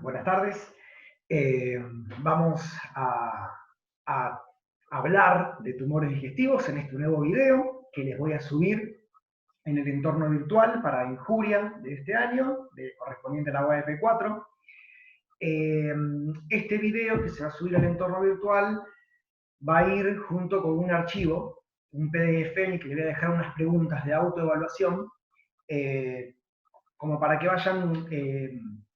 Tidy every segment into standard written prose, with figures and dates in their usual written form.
buenas tardes. Vamos a hablar de tumores digestivos en este nuevo video que les voy a subir en el entorno virtual para Injuria de este año, correspondiente a la UAP4. Este video que se va a subir al entorno virtual va a ir junto con un archivo, un PDF en el que le voy a dejar unas preguntas de autoevaluación, como para que vayan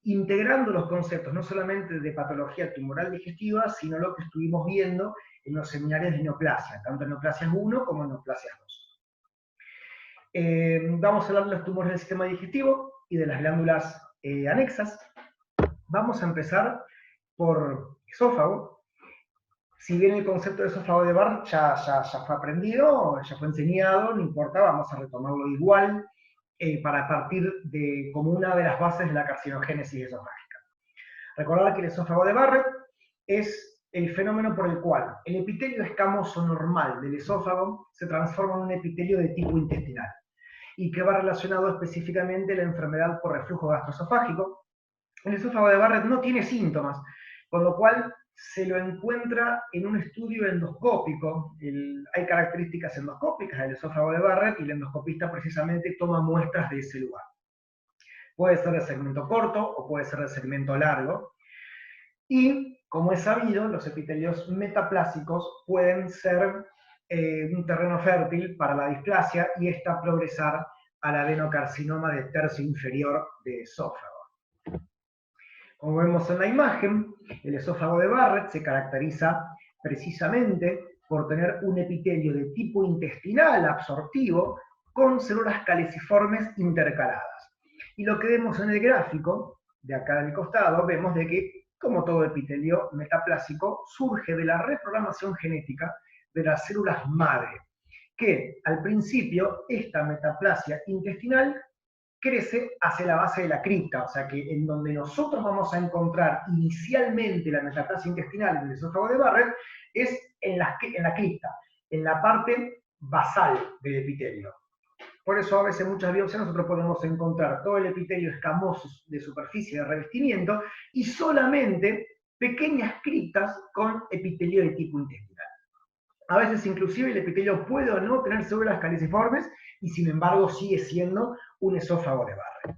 integrando los conceptos, no solamente de patología tumoral digestiva, sino lo que estuvimos viendo en los seminarios de neoplasia, tanto en neoplasias 1 como en neoplasias 2. Vamos a hablar de los tumores del sistema digestivo y de las glándulas anexas. Vamos a empezar por esófago. Si bien el concepto de esófago de Barrett ya fue aprendido, ya fue enseñado, no importa, vamos a retomarlo igual, para partir de como una de las bases de la carcinogénesis esofágica. Recordar que el esófago de Barrett es el fenómeno por el cual el epitelio escamoso normal del esófago se transforma en un epitelio de tipo intestinal y que va relacionado específicamente a la enfermedad por reflujo gastroesofágico. El esófago de Barrett no tiene síntomas, con lo cual se lo encuentra en un estudio endoscópico. Hay características endoscópicas del esófago de Barrett y el endoscopista precisamente toma muestras de ese lugar. Puede ser de segmento corto o puede ser de segmento largo. Y, como es sabido, los epitelios metaplásicos pueden ser un terreno fértil para la displasia y esta progresar al adenocarcinoma de tercio inferior de esófago. Como vemos en la imagen, el esófago de Barrett se caracteriza precisamente por tener un epitelio de tipo intestinal absortivo con células caliciformes intercaladas. Y lo que vemos en el gráfico, de acá del costado, vemos de que, como todo epitelio metaplásico, surge de la reprogramación genética de las células madre, que al principio esta metaplasia intestinal crece hacia la base de la cripta, o sea que en donde nosotros vamos a encontrar inicialmente la metaplasia intestinal en el esófago de Barrett es en la cripta, en la parte basal del epitelio. Por eso a veces en muchas biopsias nosotros podemos encontrar todo el epitelio escamoso de superficie de revestimiento y solamente pequeñas criptas con epitelio de tipo intestinal. A veces inclusive el epitelio puede o no tener células caliciformes y sin embargo sigue siendo un esófago de Barrett.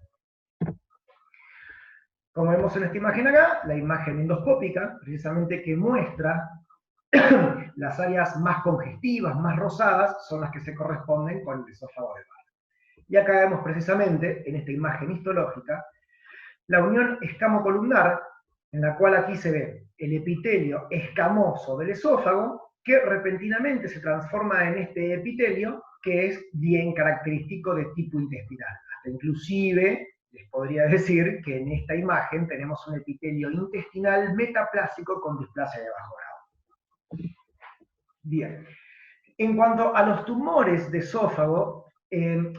Como vemos en esta imagen acá, la imagen endoscópica, precisamente que muestra las áreas más congestivas, más rosadas, son las que se corresponden con el esófago de Barrett. Y acá vemos precisamente, en esta imagen histológica, la unión escamocolumnar, en la cual aquí se ve el epitelio escamoso del esófago, que repentinamente se transforma en este epitelio, que es bien característico de tipo intestinal. Hasta inclusive les podría decir que en esta imagen tenemos un epitelio intestinal metaplásico con displasia de bajo grado. Bien. En cuanto a los tumores de esófago,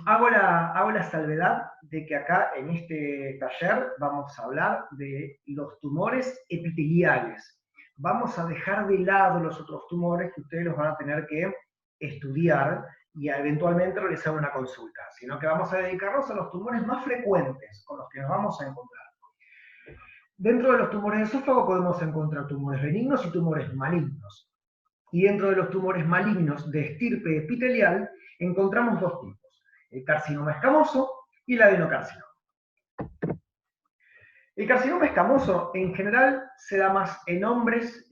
hago la salvedad de que acá en este taller vamos a hablar de los tumores epiteliales. Vamos a dejar de lado los otros tumores que ustedes los van a tener que estudiar y eventualmente realizar una consulta, sino que vamos a dedicarnos a los tumores más frecuentes con los que nos vamos a encontrar. Dentro de los tumores de esófago podemos encontrar tumores benignos y tumores malignos. Y dentro de los tumores malignos de estirpe epitelial encontramos dos tipos, el carcinoma escamoso y el adenocarcinoma. El carcinoma escamoso en general se da más en hombres,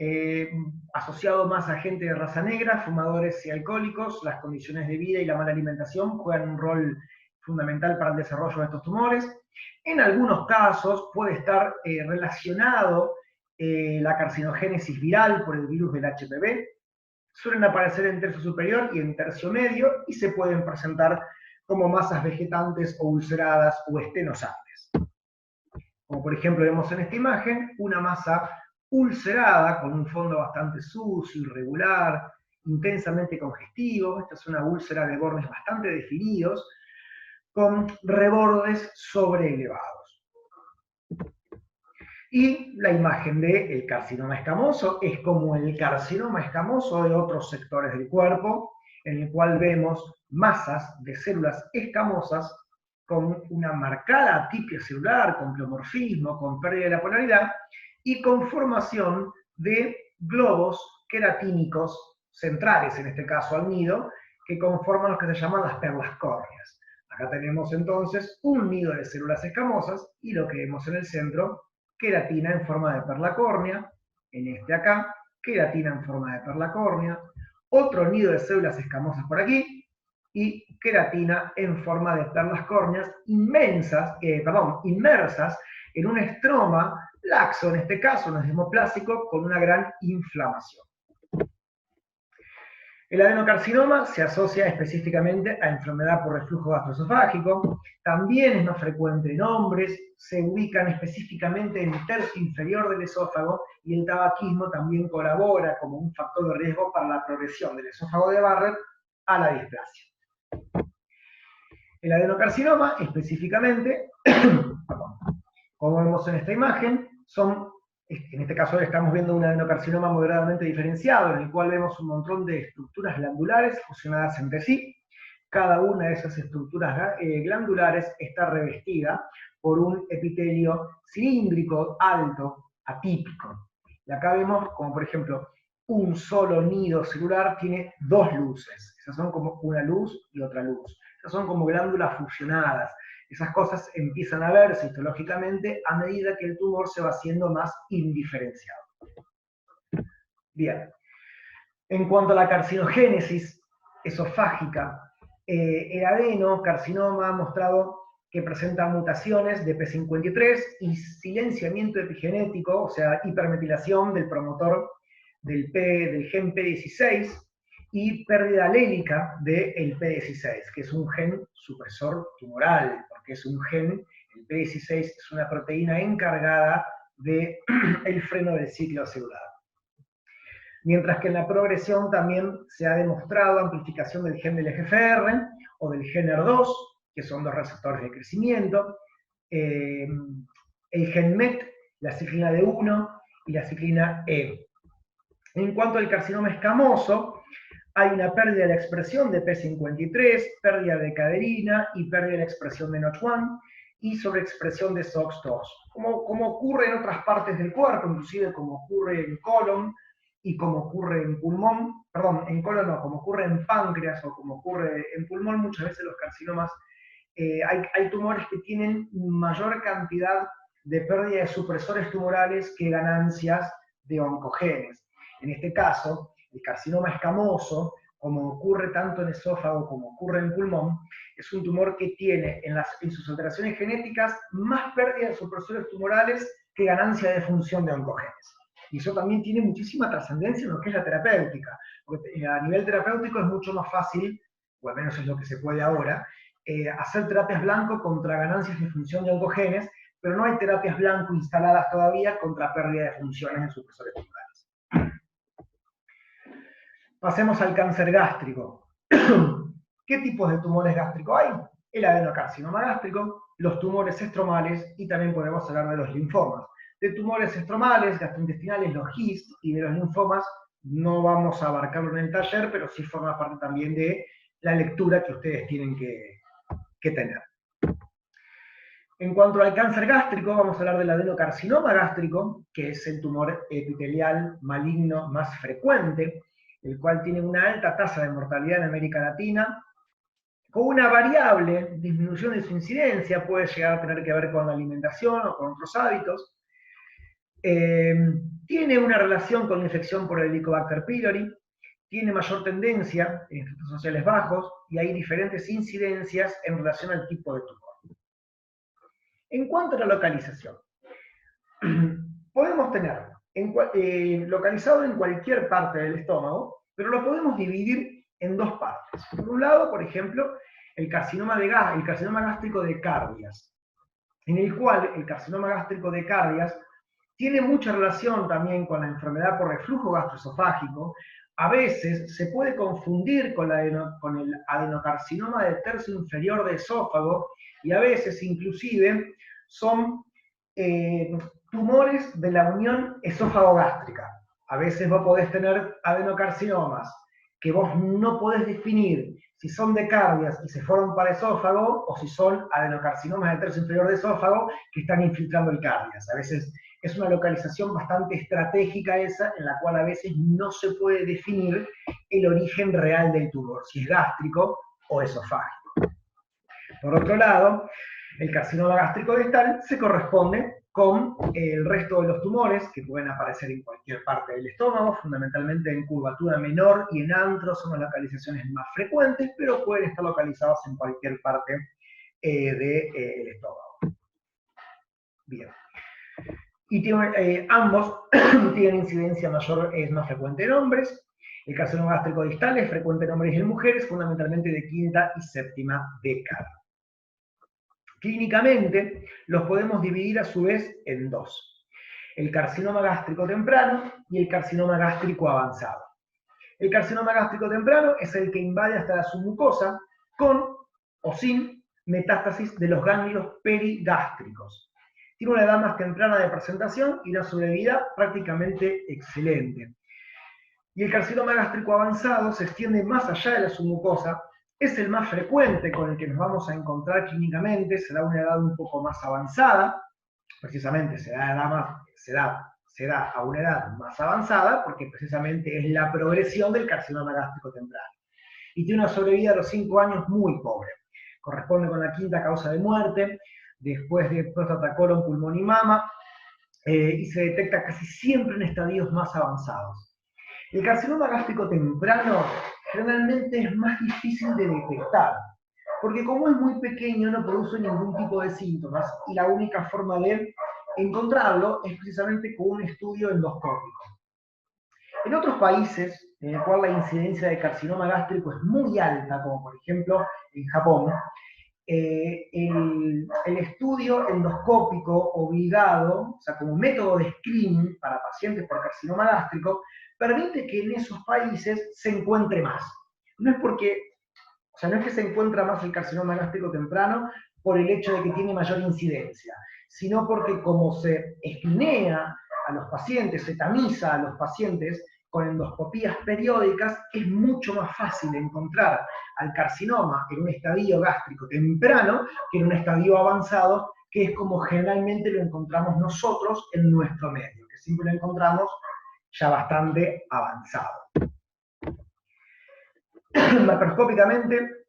asociado más a gente de raza negra, fumadores y alcohólicos. Las condiciones de vida y la mala alimentación juegan un rol fundamental para el desarrollo de estos tumores. En algunos casos puede estar relacionado la carcinogénesis viral por el virus del HPV. Suelen aparecer en tercio superior y en tercio medio y se pueden presentar como masas vegetantes o ulceradas o estenosantes. Como por ejemplo vemos en esta imagen, una masa ulcerada con un fondo bastante sucio, irregular, intensamente congestivo. Esta es una úlcera de bordes bastante definidos, con rebordes sobreelevados. Y la imagen del carcinoma escamoso es como el carcinoma escamoso de otros sectores del cuerpo, en el cual vemos masas de células escamosas con una marcada atipia celular, con pleomorfismo, con pérdida de la polaridad, y con formación de globos queratínicos centrales, en este caso al nido, que conforman lo que se llaman las perlas córneas. Acá tenemos entonces un nido de células escamosas, y lo que vemos en el centro, queratina en forma de perla córnea, en este acá, queratina en forma de perla córnea, otro nido de células escamosas por aquí, y queratina en forma de perlas córneas inmersas en un estroma laxo, en este caso un desmoplásico, con una gran inflamación. El adenocarcinoma se asocia específicamente a enfermedad por reflujo gastroesofágico, también es más frecuente en hombres, se ubican específicamente en el tercio inferior del esófago, y el tabaquismo también colabora como un factor de riesgo para la progresión del esófago de Barrett a la displasia. El adenocarcinoma, específicamente, como vemos en esta imagen, en este caso estamos viendo un adenocarcinoma moderadamente diferenciado, en el cual vemos un montón de estructuras glandulares fusionadas entre sí. Cada una de esas estructuras glandulares está revestida por un epitelio cilíndrico, alto, atípico. Y acá vemos como, por ejemplo, un solo nido celular tiene dos luces. Esas son como una luz y otra luz. Esas son como glándulas fusionadas. Esas cosas empiezan a verse histológicamente a medida que el tumor se va haciendo más indiferenciado. Bien. En cuanto a la carcinogénesis esofágica, el adenocarcinoma ha mostrado que presenta mutaciones de P53 y silenciamiento epigenético, o sea, hipermetilación del promotor del gen P16, y pérdida alélica del P16, que es un gen supresor tumoral, porque es un gen, el P16 es una proteína encargada del freno del ciclo celular. Mientras que en la progresión también se ha demostrado amplificación del gen del EGFR o del gen HER2, que son dos receptores de crecimiento, el gen MET, la ciclina D1 y la ciclina E. En cuanto al carcinoma escamoso, hay una pérdida de la expresión de P53, pérdida de caderina y pérdida de la expresión de Notch1 y sobreexpresión de SOX2. Como ocurre en otras partes del cuerpo, inclusive como ocurre en colon y como ocurre en pulmón, perdón, en colon no, como ocurre en páncreas o como ocurre en pulmón, muchas veces los carcinomas, hay tumores que tienen mayor cantidad de pérdida de supresores tumorales que ganancias de oncogenes. En este caso, el carcinoma escamoso, como ocurre tanto en esófago como ocurre en pulmón, es un tumor que tiene en sus alteraciones genéticas más pérdida de supresores tumorales que ganancia de función de oncogenes. Y eso también tiene muchísima trascendencia en lo que es la terapéutica, porque a nivel terapéutico es mucho más fácil, o al menos es lo que se puede ahora, hacer terapias blanco contra ganancias de función de oncogenes, pero no hay terapias blanco instaladas todavía contra pérdida de funciones en supresores tumorales. Pasemos al cáncer gástrico. ¿Qué tipos de tumores gástricos hay? El adenocarcinoma gástrico, los tumores estromales y también podemos hablar de los linfomas. De tumores estromales, gastrointestinales, los GIST, y de los linfomas no vamos a abarcarlo en el taller, pero sí forma parte también de la lectura que ustedes tienen que tener. En cuanto al cáncer gástrico, vamos a hablar del adenocarcinoma gástrico, que es el tumor epitelial maligno más frecuente, el cual tiene una alta tasa de mortalidad en América Latina, con una variable disminución de su incidencia, puede llegar a tener que ver con la alimentación o con otros hábitos. Tiene una relación con la infección por el Helicobacter pylori, tiene mayor tendencia en estratos sociales bajos y hay diferentes incidencias en relación al tipo de tumor. En cuanto a la localización, podemos tener localizado en cualquier parte del estómago, pero lo podemos dividir en dos partes. Por un lado, por ejemplo, el carcinoma gástrico de Cardias, en el cual el carcinoma gástrico de Cardias tiene mucha relación también con la enfermedad por reflujo gastroesofágico. A veces se puede confundir con el adenocarcinoma del tercio inferior de esófago, y a veces inclusive son tumores de la unión esófago-gástrica. A veces vos podés tener adenocarcinomas que vos no podés definir si son de cardias y se fueron para esófago, o si son adenocarcinomas del tercio inferior de esófago que están infiltrando el cardias. A veces es una localización bastante estratégica esa, en la cual a veces no se puede definir el origen real del tumor, si es gástrico o esofágico. Por otro lado, el carcinoma gástrico distal se corresponde con el resto de los tumores que pueden aparecer en cualquier parte del estómago, fundamentalmente en curvatura menor y en antro son las localizaciones más frecuentes, pero pueden estar localizados en cualquier parte del estómago. Bien. Y ambos tienen incidencia mayor, es más frecuente en hombres. El carcinoma gástrico distal es frecuente en hombres y en mujeres, fundamentalmente de quinta y séptima década. Clínicamente, los podemos dividir a su vez en dos: el carcinoma gástrico temprano y el carcinoma gástrico avanzado. El carcinoma gástrico temprano es el que invade hasta la submucosa con o sin metástasis de los ganglios perigástricos. Tiene una edad más temprana de presentación y una sobrevida prácticamente excelente. Y el carcinoma gástrico avanzado se extiende más allá de la submucosa. Es el más frecuente con el que nos vamos a encontrar clínicamente, se da una edad un poco más avanzada, precisamente se da a una edad más avanzada porque precisamente es la progresión del carcinoma gástrico temprano. Y tiene una sobrevida a los 5 años muy pobre. Corresponde con la quinta causa de muerte, después de próstata, colon, pulmón y mama, y se detecta casi siempre en estadios más avanzados. El carcinoma gástrico temprano generalmente es más difícil de detectar, porque como es muy pequeño no produce ningún tipo de síntomas y la única forma de encontrarlo es precisamente con un estudio endoscópico. En otros países, en el cual la incidencia de carcinoma gástrico es muy alta, como por ejemplo en Japón, el estudio endoscópico obligado, o sea, como método de screening para pacientes por carcinoma gástrico, permite que en esos países se encuentre más. No es que se encuentra más el carcinoma gástrico temprano por el hecho de que tiene mayor incidencia, sino porque como se escreenea a los pacientes, se tamiza a los pacientes con endoscopías periódicas, es mucho más fácil encontrar al carcinoma en un estadio gástrico temprano que en un estadio avanzado, que es como generalmente lo encontramos nosotros en nuestro medio, que siempre lo encontramos ya bastante avanzado. Macroscópicamente,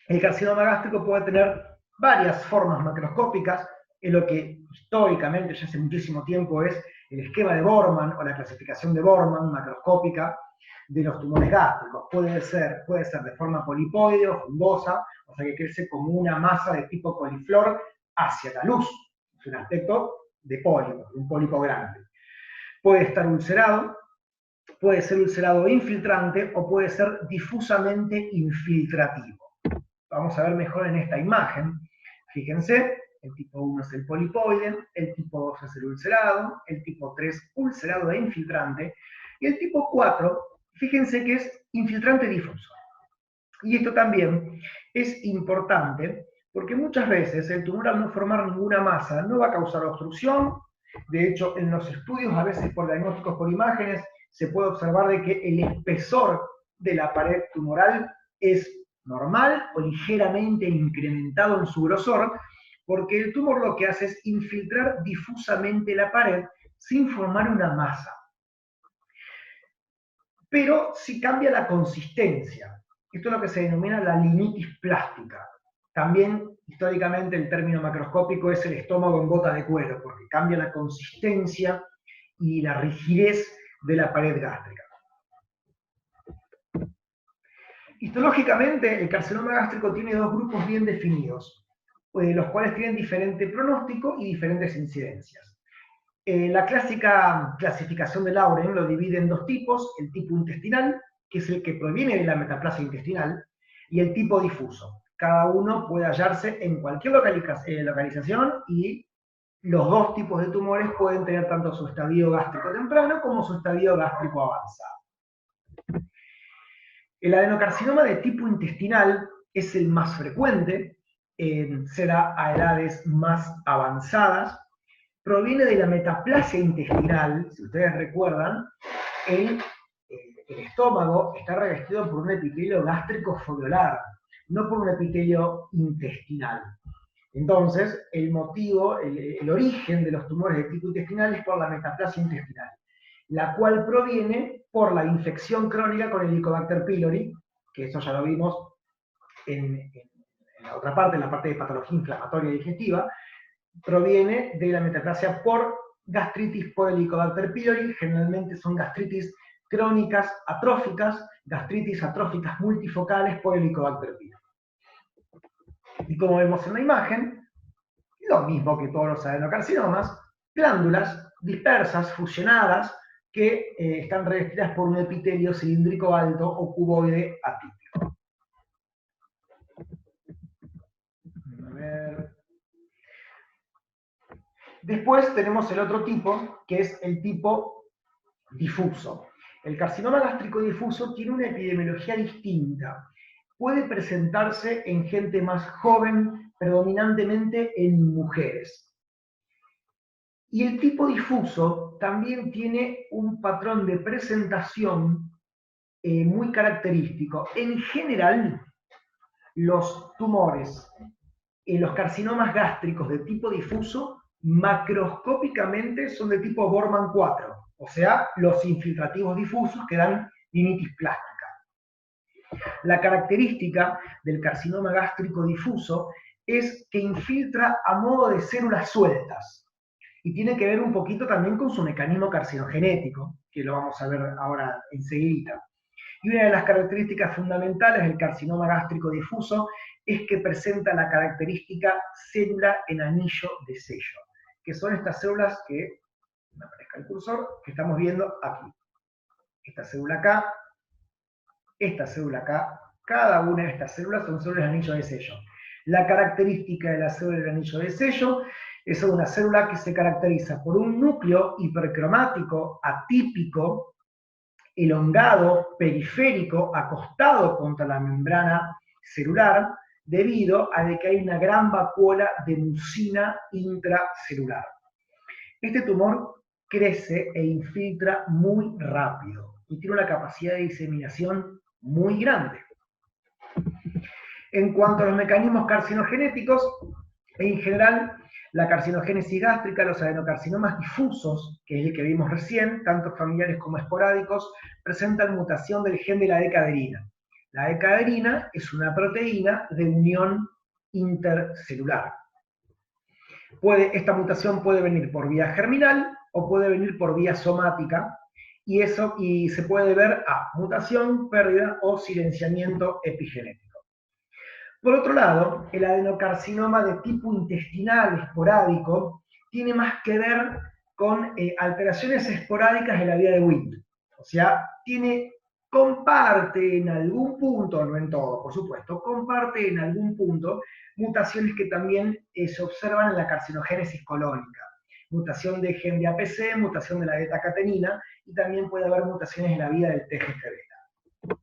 el carcinoma gástrico puede tener varias formas macroscópicas, en lo que históricamente, ya hace muchísimo tiempo, es el esquema de Borman o la clasificación de Borman macroscópica de los tumores gástricos. Puede ser de forma polipoide o fungosa, o sea que crece como una masa de tipo coliflor hacia la luz. Es un aspecto de pólipo, un pólipo grande. Puede estar ulcerado, puede ser ulcerado infiltrante o puede ser difusamente infiltrativo. Vamos a ver mejor en esta imagen. Fíjense, el tipo 1 es el polipoide, el tipo 2 es el ulcerado, el tipo 3 ulcerado e infiltrante, y el tipo 4, fíjense que es infiltrante difuso. Y esto también es importante porque muchas veces el tumor al no formar ninguna masa no va a causar obstrucción. De hecho, en los estudios, a veces por diagnósticos por imágenes, se puede observar de que el espesor de la pared tumoral es normal o ligeramente incrementado en su grosor, porque el tumor lo que hace es infiltrar difusamente la pared sin formar una masa. Pero sí cambia la consistencia. Esto es lo que se denomina la linitis plástica. También, históricamente, el término macroscópico es el estómago en bota de cuero, porque cambia la consistencia y la rigidez de la pared gástrica. Histológicamente, el carcinoma gástrico tiene dos grupos bien definidos, los cuales tienen diferente pronóstico y diferentes incidencias. La clásica clasificación de Lauren lo divide en dos tipos: el tipo intestinal, que es el que proviene de la metaplasia intestinal, y el tipo difuso. Cada uno puede hallarse en cualquier localización y los dos tipos de tumores pueden tener tanto su estadio gástrico temprano como su estadio gástrico avanzado. El adenocarcinoma de tipo intestinal es el más frecuente, se da a edades más avanzadas, proviene de la metaplasia intestinal. Si ustedes recuerdan, el estómago está revestido por un epitelio gástrico foveolar, no por un epitelio intestinal. Entonces, el motivo, el origen de los tumores de tipo intestinal es por la metaplasia intestinal, la cual proviene por la infección crónica con el Helicobacter pylori, que eso ya lo vimos en la otra parte, en la parte de patología inflamatoria digestiva, proviene de la metaplasia por gastritis por Helicobacter pylori. Generalmente son gastritis crónicas atróficas, gastritis atróficas multifocales por Helicobacter pylori. Y como vemos en la imagen, lo mismo que todos los adenocarcinomas, glándulas dispersas, fusionadas, que están revestidas por un epitelio cilíndrico alto o cuboide atípico. A ver. Después tenemos el otro tipo, que es el tipo difuso. El carcinoma gástrico difuso tiene una epidemiología distinta. Puede presentarse en gente más joven, predominantemente en mujeres. Y el tipo difuso también tiene un patrón de presentación muy característico. En general, los tumores, los carcinomas gástricos de tipo difuso, macroscópicamente son de tipo Bormann 4, o sea, los infiltrativos difusos que dan rinitis plástica. La característica del carcinoma gástrico difuso es que infiltra a modo de células sueltas. Y tiene que ver un poquito también con su mecanismo carcinogenético, que lo vamos a ver ahora enseguida. Y una de las características fundamentales del carcinoma gástrico difuso es que presenta la característica célula en anillo de sello, que son estas células que, me aparezca el cursor, que estamos viendo aquí. Esta célula acá, cada una de estas células son células de anillo de sello. La característica de la célula del anillo de sello es una célula que se caracteriza por un núcleo hipercromático atípico, elongado, periférico, acostado contra la membrana celular, debido a que hay una gran vacuola de mucina intracelular. Este tumor crece e infiltra muy rápido y tiene una capacidad de diseminación muy grande. En cuanto a los mecanismos carcinogenéticos, en general, la carcinogénesis gástrica, los adenocarcinomas difusos, que es el que vimos recién, tanto familiares como esporádicos, presentan mutación del gen de la decaderina. La decaderina es una proteína de unión intercelular. Esta mutación puede venir por vía germinal o puede venir por vía somática, y se puede ver a mutación, pérdida o silenciamiento epigenético. Por otro lado, el adenocarcinoma de tipo intestinal esporádico tiene más que ver con alteraciones esporádicas de la vía de Wnt. O sea, comparte en algún punto, no en todo, por supuesto, comparte en algún punto mutaciones que también se observan en la carcinogénesis colónica. Mutación de gen de APC, mutación de la beta-catenina, y también puede haber mutaciones en la vía del TGF-beta.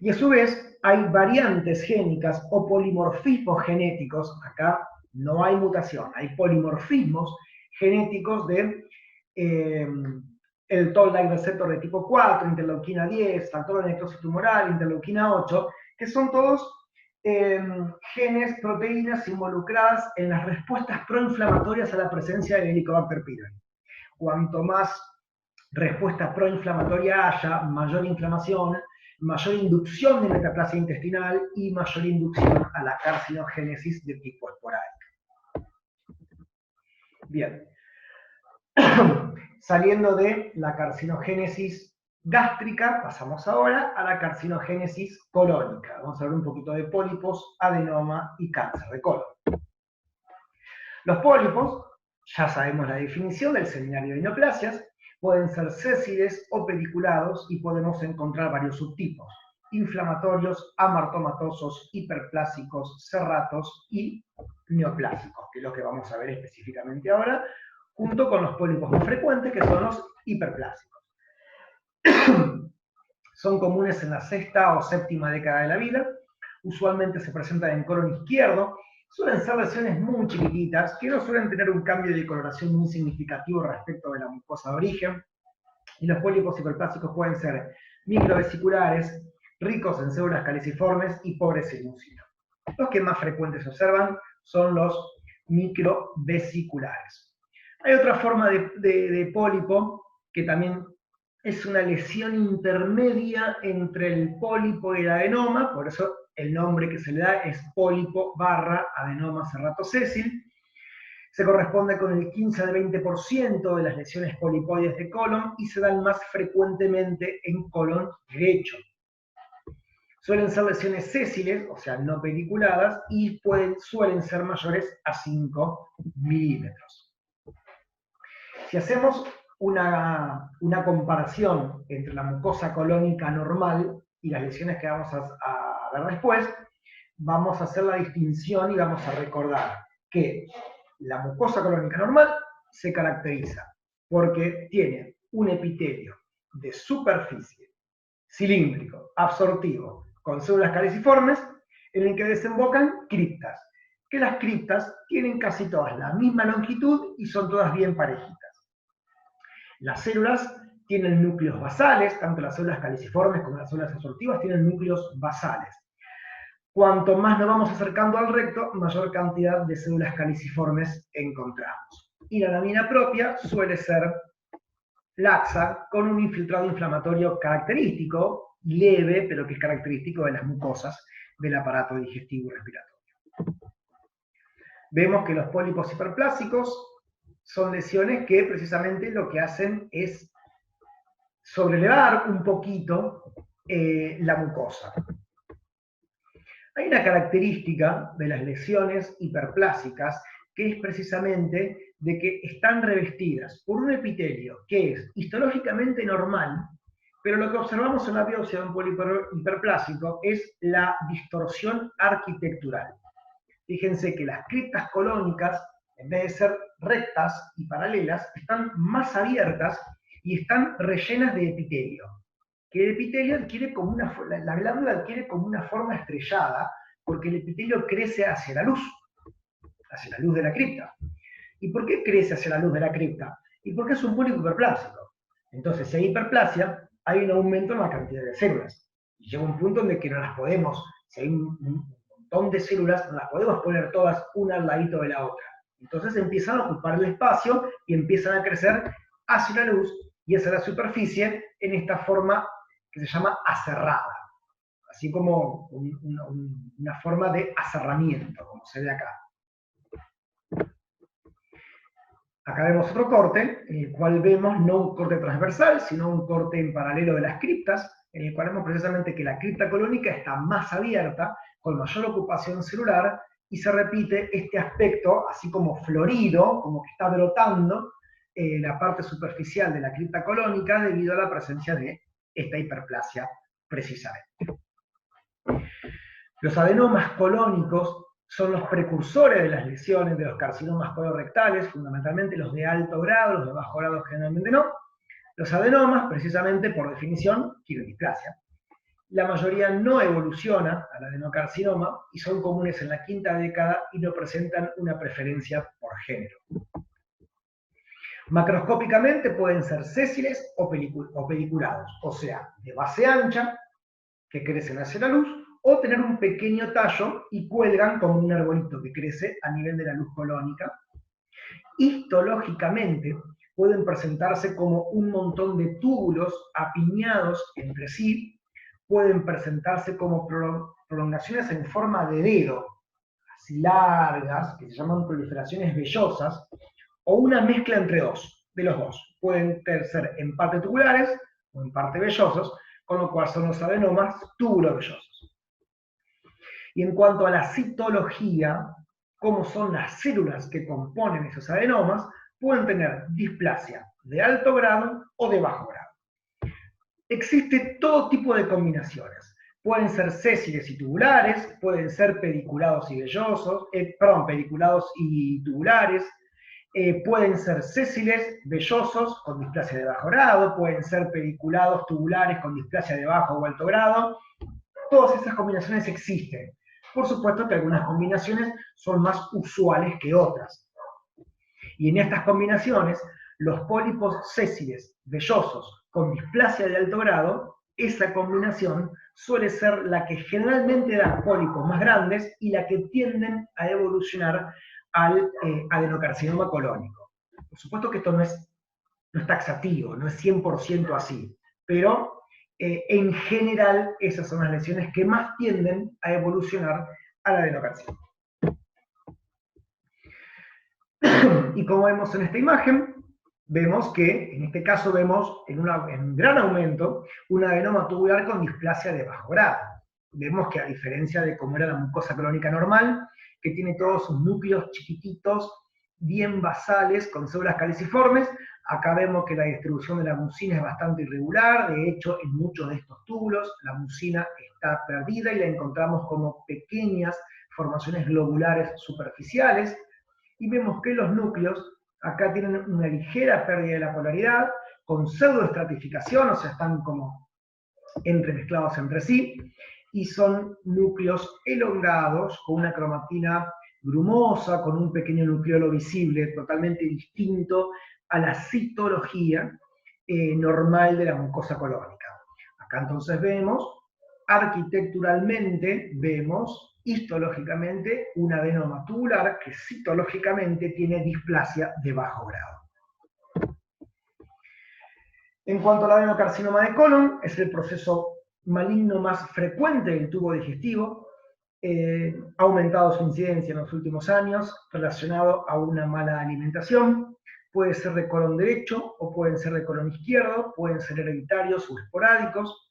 Y a su vez, hay variantes génicas o polimorfismos genéticos, acá no hay mutación, hay polimorfismos genéticos de el toll-like receptor de tipo 4, interleuquina 10, factor de necrosis tumoral, interleuquina 8, que son todos genes, proteínas involucradas en las respuestas proinflamatorias a la presencia del Helicobacter pylori. Cuanto más respuesta proinflamatoria haya, mayor inflamación, mayor inducción de metaplasia intestinal y mayor inducción a la carcinogénesis de tipo esporádica. Bien. Saliendo de la carcinogénesis gástrica, pasamos ahora a la carcinogénesis colónica. Vamos a hablar un poquito de pólipos, adenoma y cáncer de colon. Los pólipos, ya sabemos la definición del seminario de neoplasias, pueden ser sésiles o pediculados y podemos encontrar varios subtipos: inflamatorios, amartomatosos, hiperplásicos, serratos y neoplásicos, que es lo que vamos a ver específicamente ahora, junto con los pólipos más frecuentes, que son los hiperplásicos. Son comunes en la sexta o séptima década de la vida, usualmente se presentan en colon izquierdo, suelen ser lesiones muy chiquititas, que no suelen tener un cambio de coloración muy significativo respecto de la mucosa de origen. Y los pólipos hiperplásicos pueden ser microvesiculares, ricos en células caliciformes y pobres en mucino. Los que más frecuentes se observan son los microvesiculares. Hay otra forma de pólipo que también es una lesión intermedia entre el pólipo y el adenoma, por eso el nombre que se le da es pólipo / adenoma serratocésil. Se corresponde con el 15 al 20% de las lesiones polipoides de colon y se dan más frecuentemente en colon derecho. Suelen ser lesiones sésiles, o sea, no pediculadas, y suelen ser mayores a 5 milímetros. Si hacemos una comparación entre la mucosa colónica normal y las lesiones que vamos a ver después, vamos a hacer la distinción y vamos a recordar que la mucosa colónica normal se caracteriza porque tiene un epitelio de superficie cilíndrico, absortivo, con células caliciformes, en el que desembocan criptas, que las criptas tienen casi todas la misma longitud y son todas bien parejitas. Las células tienen núcleos basales, tanto las células caliciformes como las células absortivas tienen núcleos basales. Cuanto más nos vamos acercando al recto, mayor cantidad de células caliciformes encontramos. Y la lamina propia suele ser laxa, con un infiltrado inflamatorio característico, leve, pero que es característico de las mucosas del aparato digestivo y respiratorio. Vemos que los pólipos hiperplásicos son lesiones que precisamente lo que hacen es sobrelevar un poquito la mucosa. Hay una característica de las lesiones hiperplásicas que es precisamente de que están revestidas por un epitelio que es histológicamente normal, pero lo que observamos en la biopsia de un pólipo hiperplásico es la distorsión arquitectural. Fíjense que las criptas colónicas, en vez de ser rectas y paralelas, están más abiertas y están rellenas de epitelio. Que el epitelio adquiere como la glándula adquiere como una forma estrellada, porque el epitelio crece hacia la luz de la cripta. ¿Y por qué crece hacia la luz de la cripta? Y porque es un pólipo hiperplásico. Entonces, si hay hiperplasia, hay un aumento en la cantidad de células. Y llega un punto en el que no las podemos, si hay un montón de células, no las podemos poner todas una al ladito de la otra. Entonces empiezan a ocupar el espacio y empiezan a crecer hacia la luz y hacia la superficie en esta forma que se llama aserrada, así como una forma de aserramiento, como se ve acá. Acá vemos otro corte, en el cual vemos no un corte transversal, sino un corte en paralelo de las criptas, en el cual vemos precisamente que la cripta colónica está más abierta, con mayor ocupación celular, y se repite este aspecto, así como florido, como que está brotando la parte superficial de la cripta colónica debido a la presencia de esta hiperplasia precisamente. Los adenomas colónicos son los precursores de las lesiones de los carcinomas colorectales, fundamentalmente los de alto grado, los de bajo grado generalmente no. Los adenomas, precisamente por definición, tienen displasia. La mayoría no evoluciona al adenocarcinoma y son comunes en la quinta década y no presentan una preferencia por género. Macroscópicamente pueden ser sésiles o pediculados, o sea, de base ancha, que crecen hacia la luz, o tener un pequeño tallo y cuelgan como un arbolito que crece a nivel de la luz colónica. Histológicamente pueden presentarse como un montón de túbulos apiñados entre sí, pueden presentarse como prolongaciones en forma de dedo, así largas, que se llaman proliferaciones vellosas, o una mezcla entre de los dos. Pueden ser en parte tubulares o en parte vellosos, con lo cual son los adenomas tubulovellosos. Y en cuanto a la citología, cómo son las células que componen esos adenomas, pueden tener displasia de alto grado o de bajo grado. Existe todo tipo de combinaciones. Pueden ser sésiles y tubulares, pueden ser pediculados y vellosos, pediculados y tubulares, pueden ser sésiles, vellosos, con displasia de bajo grado, pueden ser pediculados, tubulares, con displasia de bajo o alto grado. Todas esas combinaciones existen. Por supuesto que algunas combinaciones son más usuales que otras. Y en estas combinaciones, los pólipos sésiles vellosos con displasia de alto grado, esa combinación suele ser la que generalmente da pólipos más grandes y la que tienden a evolucionar al adenocarcinoma colónico. Por supuesto que esto no es taxativo, no es 100% así, pero en general esas son las lesiones que más tienden a evolucionar al adenocarcinoma. Y como vemos en esta imagen, vemos que, en este caso vemos en un gran aumento, un adenoma tubular con displasia de bajo grado. Vemos que a diferencia de cómo era la mucosa colónica normal, que tiene todos sus núcleos chiquititos, bien basales, con células caliciformes, acá vemos que la distribución de la mucina es bastante irregular. De hecho, en muchos de estos túbulos la mucina está perdida y la encontramos como pequeñas formaciones globulares superficiales. Y vemos que los núcleos acá tienen una ligera pérdida de la polaridad, con pseudoestratificación, o sea, están como entremezclados entre sí, y son núcleos elongados, con una cromatina grumosa, con un pequeño nucleolo visible, totalmente distinto a la citología normal de la mucosa colónica. Acá entonces vemos, arquitecturalmente, vemos histológicamente un adenoma tubular que citológicamente tiene displasia de bajo grado. En cuanto al adenocarcinoma de colon, es el proceso maligno más frecuente del tubo digestivo, ha aumentado su incidencia en los últimos años relacionado a una mala alimentación. Puede ser de colon derecho o pueden ser de colon izquierdo, pueden ser hereditarios o esporádicos,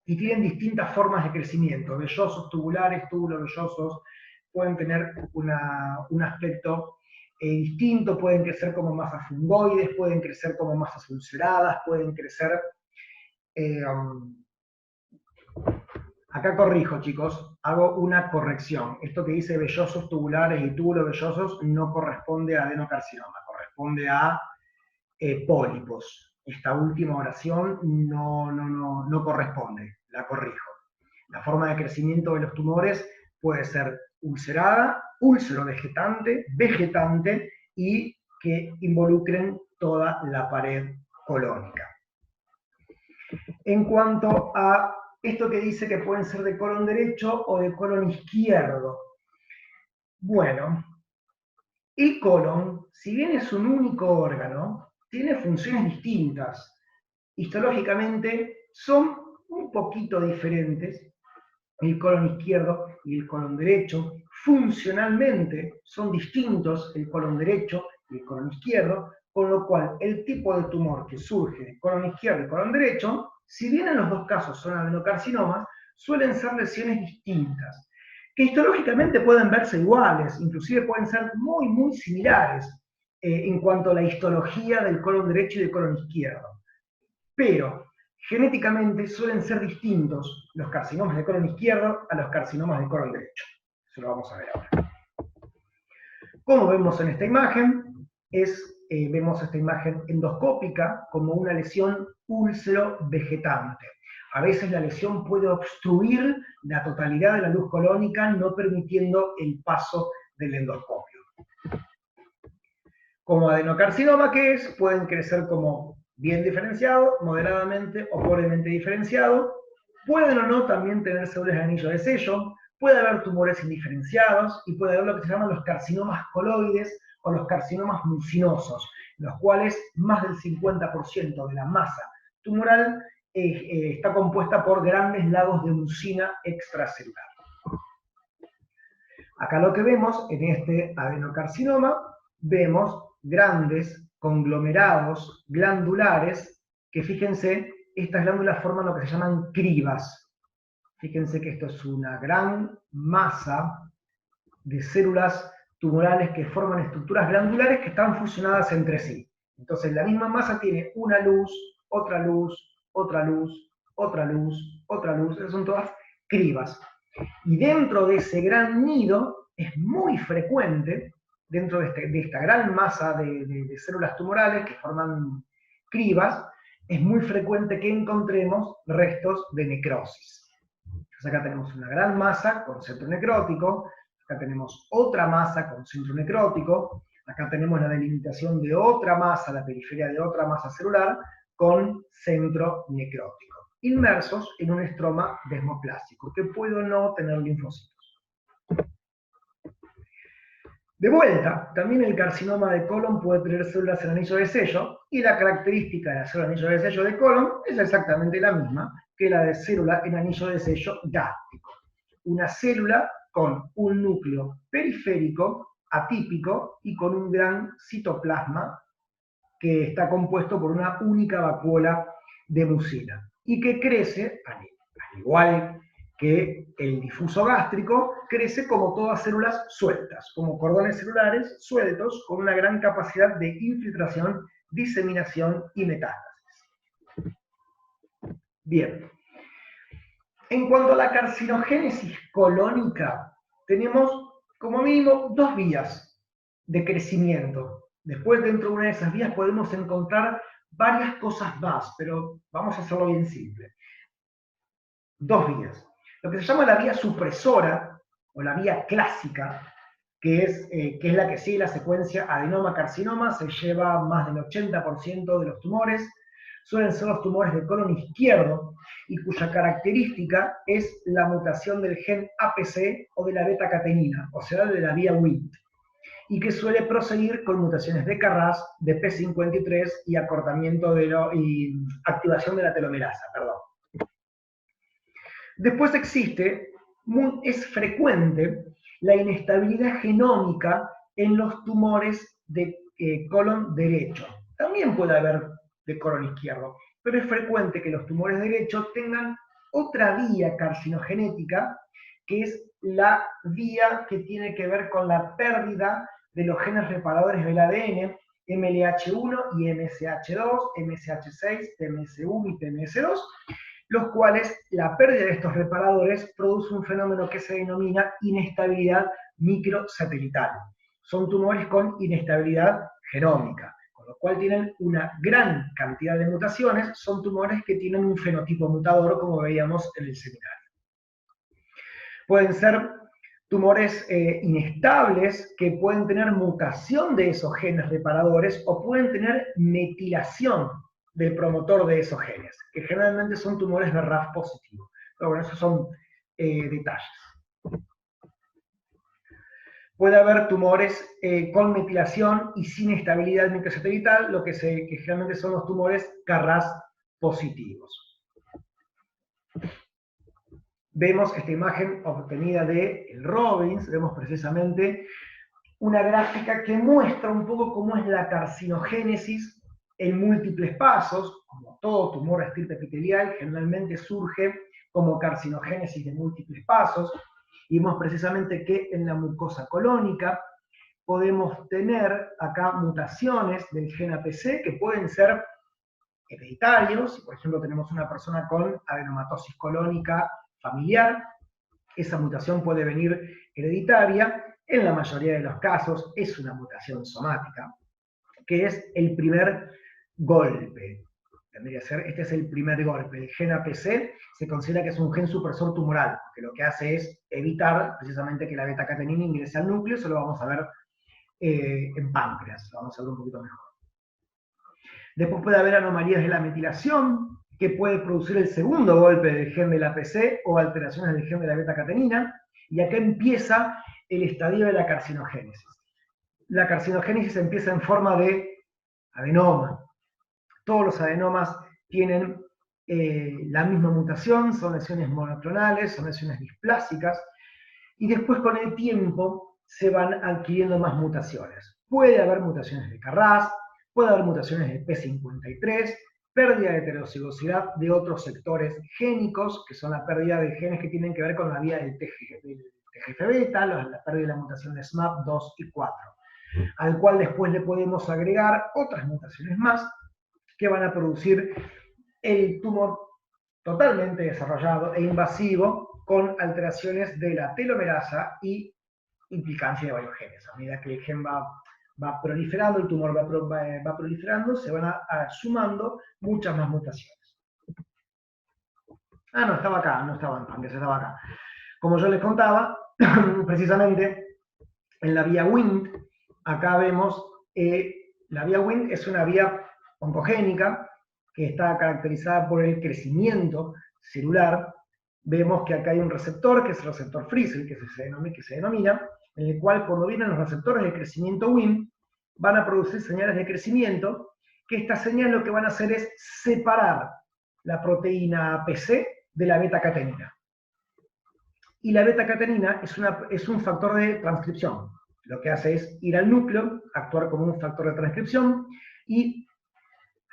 y tienen distintas formas de crecimiento, vellosos, tubulares, túbulos vellosos, pueden tener un aspecto distinto, pueden crecer como masas fungoides, pueden crecer como masas ulceradas, pueden crecer... acá corrijo, chicos, hago una corrección. Esto que dice vellosos tubulares y túbulos vellosos no corresponde a adenocarcinoma, corresponde a pólipos. Esta última oración no corresponde, la corrijo. La forma de crecimiento de los tumores puede ser ulcerada, úlcero-vegetante, vegetante y que involucren toda la pared colónica. En cuanto a esto que dice que pueden ser de colon derecho o de colon izquierdo, bueno, el colon, si bien es un único órgano, tiene funciones distintas. Histológicamente son un poquito diferentes, el colon izquierdo y el colon derecho. Funcionalmente son distintos el colon derecho y el colon izquierdo, con lo cual el tipo de tumor que surge de colon izquierdo y colon derecho, si bien en los dos casos son adenocarcinomas, suelen ser lesiones distintas, que histológicamente pueden verse iguales, inclusive pueden ser muy, muy similares en cuanto a la histología del colon derecho y del colon izquierdo. Pero genéticamente suelen ser distintos los carcinomas de colon izquierdo a los carcinomas de colon derecho. Eso lo vamos a ver ahora. Como vemos en esta imagen, vemos esta imagen endoscópica como una lesión úlcero-vegetante. A veces la lesión puede obstruir la totalidad de la luz colónica, no permitiendo el paso del endoscopio. Como adenocarcinoma, ¿qué es? Pueden crecer como bien diferenciado, moderadamente o pobremente diferenciado. Pueden o no también tener células de anillo de sello. Puede haber tumores indiferenciados y puede haber lo que se llaman los carcinomas coloides o los carcinomas mucinosos, en los cuales más del 50% de la masa tumoral está compuesta por grandes lagos de mucina extracelular. Acá lo que vemos en este adenocarcinoma, vemos grandes conglomerados glandulares que, fíjense, estas glándulas forman lo que se llaman cribas. Fíjense que esto es una gran masa de células tumorales que forman estructuras glandulares que están fusionadas entre sí. Entonces la misma masa tiene una luz, otra luz, otra luz, otra luz, otra luz. Esas son todas cribas. Y dentro de ese gran nido es muy frecuente, dentro de esta gran masa de células tumorales que forman cribas, es muy frecuente que encontremos restos de necrosis. Entonces acá tenemos una gran masa con centro necrótico, acá tenemos otra masa con centro necrótico, Acá tenemos la delimitación de otra masa, la periferia de otra masa celular, con centro necrótico, inmersos en un estroma desmoplásico, que puede o no tener linfocitos. De vuelta, también el carcinoma de colon puede tener células en anillo de sello, y la característica de la célula en anillo de sello de colon es exactamente la misma que la de célula en anillo de sello gástrico. Una célula con un núcleo periférico, atípico, y con un gran citoplasma que está compuesto por una única vacuola de mucina, y que crece, al igual que el difuso gástrico, crece como todas células sueltas, como cordones celulares sueltos, con una gran capacidad de infiltración, diseminación y metástasis. Bien. En cuanto a la carcinogénesis colónica, tenemos como mínimo dos vías de crecimiento. Después, dentro de una de esas vías, podemos encontrar varias cosas más, pero vamos a hacerlo bien simple. Dos vías. Lo que se llama la vía supresora, o la vía clásica, que es la que sigue la secuencia adenoma-carcinoma, se lleva más del 80% de los tumores, suelen ser los tumores del colon izquierdo, y cuya característica es la mutación del gen APC o de la beta-catenina, o sea, de la vía Wnt, y que suele proseguir con mutaciones de Carras, de P53 y acortamiento y activación de la telomerasa, perdón. Después es frecuente la inestabilidad genómica en los tumores de colon derecho. También puede haber de colon izquierdo, pero es frecuente que los tumores derechos tengan otra vía carcinogenética, que es la vía que tiene que ver con la pérdida de los genes reparadores del ADN, MLH1 y MSH2, MSH6, TMS1 y TMS2, los cuales la pérdida de estos reparadores produce un fenómeno que se denomina inestabilidad microsatelital. Son tumores con inestabilidad genómica, con lo cual tienen una gran cantidad de mutaciones, son tumores que tienen un fenotipo mutador, como veíamos en el seminario. Pueden ser tumores inestables que pueden tener mutación de esos genes reparadores o pueden tener metilación del promotor de esos genes, que generalmente son tumores de RAF positivo. Pero bueno, esos son detalles. Puede haber tumores con metilación y sin estabilidad microsatelital, que generalmente son los tumores KRAS positivos. Vemos esta imagen obtenida de Robbins, vemos precisamente una gráfica que muestra un poco cómo es la carcinogénesis en múltiples pasos. Como todo tumor de estirpe epitelial, generalmente surge como carcinogénesis de múltiples pasos, y vemos precisamente que en la mucosa colónica podemos tener acá mutaciones del gen APC que pueden ser hereditarios. Por ejemplo, tenemos una persona con adenomatosis colónica familiar, esa mutación puede venir hereditaria. En la mayoría de los casos es una mutación somática, que es el primer golpe. Tendría que ser, este es el primer golpe. El gen APC se considera que es un gen supresor tumoral, que lo que hace es evitar precisamente que la beta-catenina ingrese al núcleo. Eso lo vamos a ver en páncreas, lo vamos a ver un poquito mejor. Después puede haber anomalías de la metilación, que puede producir el segundo golpe del gen del APC o alteraciones del gen de la beta-catenina, y acá empieza el estadio de la carcinogénesis. La carcinogénesis empieza en forma de adenoma. Todos los adenomas tienen la misma mutación, son lesiones monoclonales, son lesiones displásicas, y después con el tiempo se van adquiriendo más mutaciones. Puede haber mutaciones de Carras, puede haber mutaciones de P53, pérdida de heterocigosidad de otros sectores génicos, que son la pérdida de genes que tienen que ver con la vía del TGF-beta, la pérdida de la mutación de SMAP 2 y 4, al cual después le podemos agregar otras mutaciones más que van a producir el tumor totalmente desarrollado e invasivo, con alteraciones de la telomerasa y implicancia de varios genes. A medida que el gen va proliferando, el tumor va proliferando, se van sumando muchas más mutaciones. No estaba acá, no estaba en páncreas, estaba acá. Como yo les contaba, precisamente en la vía Wnt acá vemos la vía Wnt es una vía oncogénica que está caracterizada por el crecimiento celular. Vemos que acá hay un receptor, que es el receptor Frizzle, que se denomina, en el cual cuando vienen los receptores de crecimiento Wnt, van a producir señales de crecimiento, que estas señales lo que van a hacer es separar la proteína APC de la beta-catenina. Y la beta-catenina es un factor de transcripción. Lo que hace es ir al núcleo, actuar como un factor de transcripción y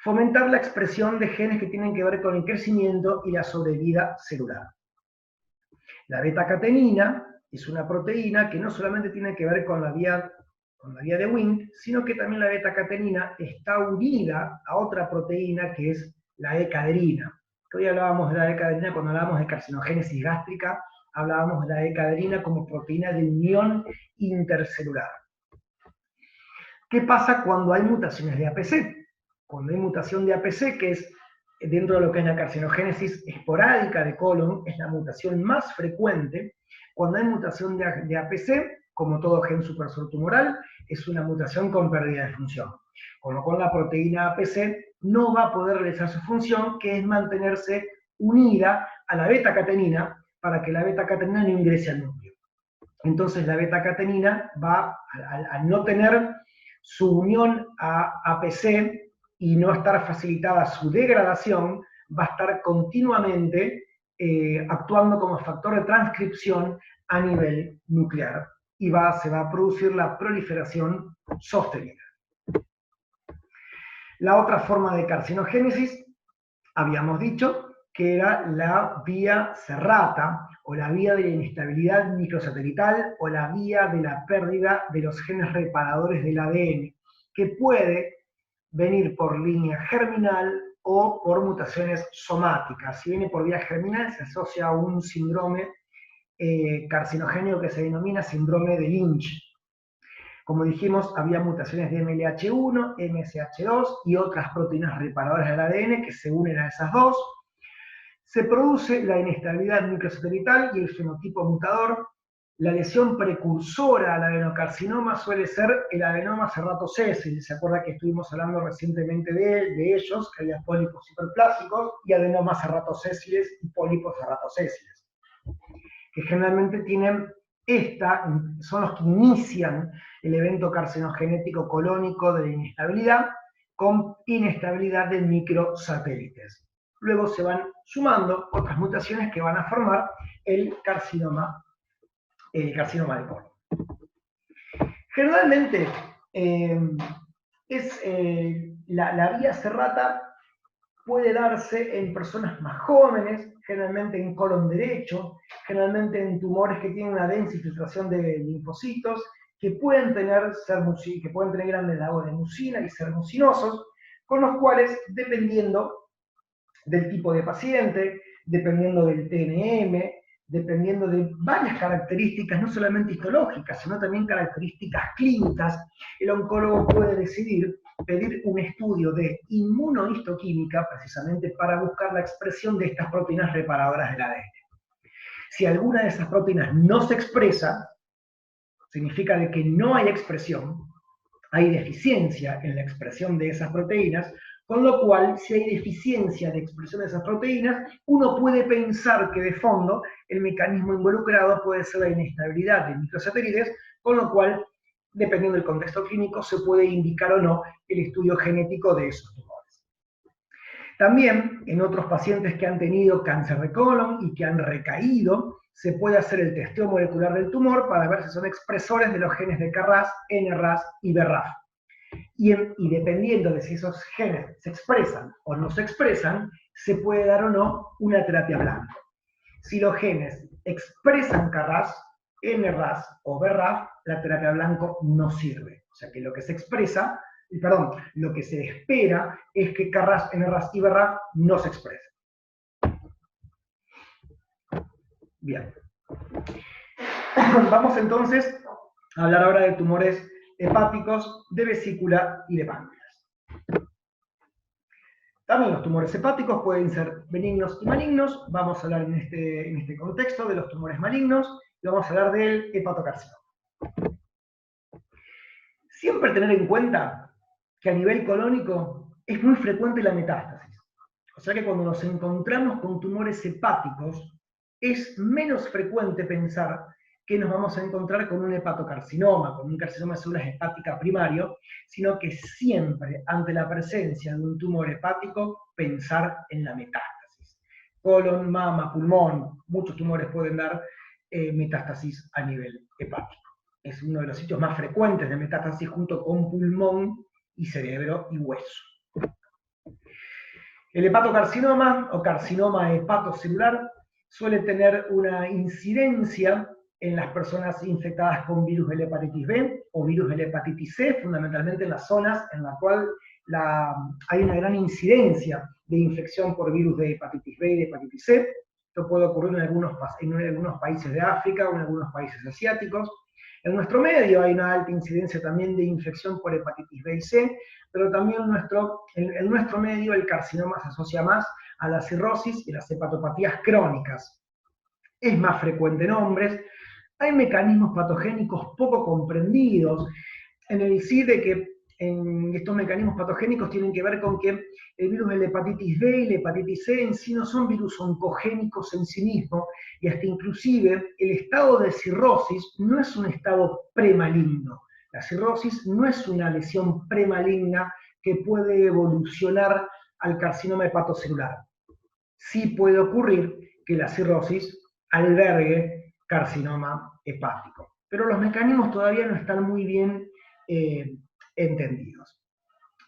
fomentar la expresión de genes que tienen que ver con el crecimiento y la sobrevida celular. La beta-catenina es una proteína que no solamente tiene que ver con la vía de Wnt, sino que también la beta-catenina está unida a otra proteína que es la E-caderina. Hoy hablábamos de la E-caderina cuando hablábamos de carcinogénesis gástrica, hablábamos de la E-caderina como proteína de unión intercelular. ¿Qué pasa cuando hay mutaciones de APC? Cuando hay mutación de APC, que es dentro de lo que es la carcinogénesis esporádica de colon, es la mutación más frecuente. Cuando hay mutación de APC, como todo gen supresor tumoral, es una mutación con pérdida de función. Con lo cual la proteína APC no va a poder realizar su función, que es mantenerse unida a la beta-catenina para que la beta-catenina no ingrese al núcleo. Entonces la beta-catenina va, al no tener su unión a APC y no estar facilitada su degradación, va a estar continuamente actuando como factor de transcripción a nivel nuclear y se va a producir la proliferación sostenida. La otra forma de carcinogénesis, habíamos dicho, que era la vía serrata, o la vía de la inestabilidad microsatelital, o la vía de la pérdida de los genes reparadores del ADN, que puede venir por línea germinal o por mutaciones somáticas. Si viene por vía germinal, se asocia a un síndrome carcinogénico que se denomina síndrome de Lynch. Como dijimos, había mutaciones de MLH1, MSH2 y otras proteínas reparadoras del ADN que se unen a esas dos. Se produce la inestabilidad microsatelital y el fenotipo mutador. La lesión precursora al adenocarcinoma suele ser el adenoma serratocésil. ¿Se acuerda que estuvimos hablando recientemente de ellos? Que había pólipos hiperplásicos y adenomas serratocésiles y pólipos serratocésiles, que generalmente tienen son los que inician el evento carcinogenético colónico de la inestabilidad con inestabilidad de microsatélites. Luego se van sumando otras mutaciones que van a formar el carcinoma de colon. Generalmente, la vía serrata puede darse en personas más jóvenes, generalmente en colon derecho, generalmente en tumores que tienen una densa infiltración de linfocitos, que pueden tener grandes lagos de mucina y ser mucinosos, con los cuales, dependiendo del tipo de paciente, dependiendo del TNM, dependiendo de varias características, no solamente histológicas, sino también características clínicas, el oncólogo puede decidir pedir un estudio de inmunohistoquímica, precisamente para buscar la expresión de estas proteínas reparadoras del ADN. Si alguna de esas proteínas no se expresa, significa de que no hay expresión, hay deficiencia en la expresión de esas proteínas, con lo cual, si hay deficiencia de expresión de esas proteínas, uno puede pensar que de fondo el mecanismo involucrado puede ser la inestabilidad de microsatélites, con lo cual, dependiendo del contexto clínico, se puede indicar o no el estudio genético de esos tumores. También, en otros pacientes que han tenido cáncer de colon y que han recaído, se puede hacer el testeo molecular del tumor para ver si son expresores de los genes de KRAS, NRAS y BRAF. Y dependiendo de si esos genes se expresan o no se expresan, se puede dar o no una terapia blanco. Si los genes expresan KRAS, NRAS o BRAF, la terapia blanco no sirve. O sea que lo que se espera es que KRAS, NRAS y BRAF no se expresen. Bien. Vamos entonces a hablar ahora de tumores hepáticos, de vesícula y de páncreas. También los tumores hepáticos pueden ser benignos y malignos. Vamos a hablar en este contexto de los tumores malignos y vamos a hablar del hepatocarcinoma. Siempre tener en cuenta que a nivel colónico es muy frecuente la metástasis. O sea que cuando nos encontramos con tumores hepáticos, es menos frecuente pensar que nos vamos a encontrar con un hepatocarcinoma, con un carcinoma de células hepáticas primario, sino que siempre, ante la presencia de un tumor hepático, pensar en la metástasis. Colon, mama, pulmón, muchos tumores pueden dar metástasis a nivel hepático. Es uno de los sitios más frecuentes de metástasis junto con pulmón y cerebro y hueso. El hepatocarcinoma o carcinoma hepatocelular suele tener una incidencia en las personas infectadas con virus de la hepatitis B o virus de la hepatitis C, fundamentalmente en las zonas en las cuales hay una gran incidencia de infección por virus de hepatitis B y de hepatitis C. Esto puede ocurrir en algunos países de África o en algunos países asiáticos. En nuestro medio hay una alta incidencia también de infección por hepatitis B y C, pero también en nuestro medio el carcinoma se asocia más a la cirrosis y las hepatopatías crónicas. Es más frecuente en hombres. Hay mecanismos patogénicos poco comprendidos en el sí de que estos mecanismos patogénicos tienen que ver con que el virus de la hepatitis B y la hepatitis C en sí no son virus oncogénicos en sí mismos, y hasta inclusive el estado de cirrosis no es un estado premaligno. La cirrosis no es una lesión premaligna que puede evolucionar al carcinoma hepatocelular. Sí puede ocurrir que la cirrosis albergue carcinoma hepático, pero los mecanismos todavía no están muy bien entendidos.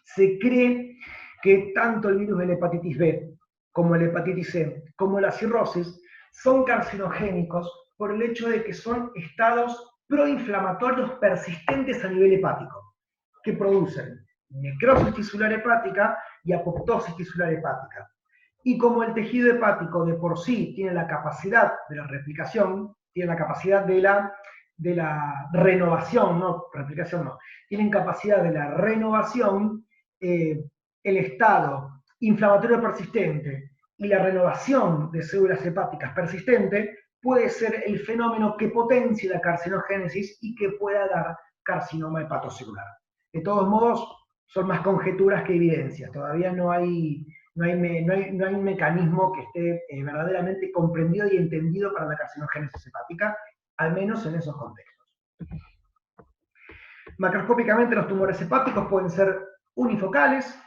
Se cree que tanto el virus de la hepatitis B como la hepatitis C como la cirrosis son carcinogénicos por el hecho de que son estados proinflamatorios persistentes a nivel hepático, que producen necrosis tisular hepática y apoptosis tisular hepática. Y como el tejido hepático de por sí tiene la capacidad de la replicación, tiene la capacidad de la renovación, no, replicación no, tienen capacidad de la renovación, el estado inflamatorio persistente y la renovación de células hepáticas persistente puede ser el fenómeno que potencie la carcinogénesis y que pueda dar carcinoma hepatocelular. De todos modos, son más conjeturas que evidencias. Todavía no hay un mecanismo que esté verdaderamente comprendido y entendido para la carcinogénesis hepática, al menos en esos contextos. Macroscópicamente los tumores hepáticos pueden ser unifocales,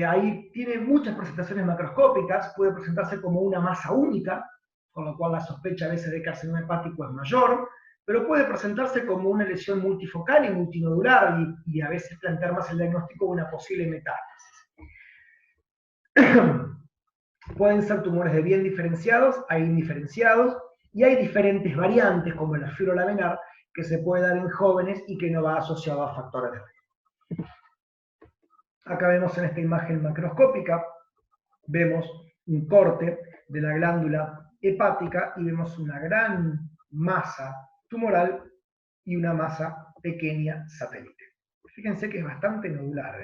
ahí tiene muchas presentaciones macroscópicas, puede presentarse como una masa única, con lo cual la sospecha a veces de carcinoma hepático es mayor, pero puede presentarse como una lesión multifocal y multinodular y a veces plantear más el diagnóstico de una posible metástasis. Pueden ser tumores de bien diferenciados, hay indiferenciados, y hay diferentes variantes como la fibrolaminar que se puede dar en jóvenes y que no va asociado a factores de riesgo. Acá vemos en esta imagen macroscópica, vemos un corte de la glándula hepática y vemos una gran masa tumoral y una masa pequeña satélite. Fíjense que es bastante nodular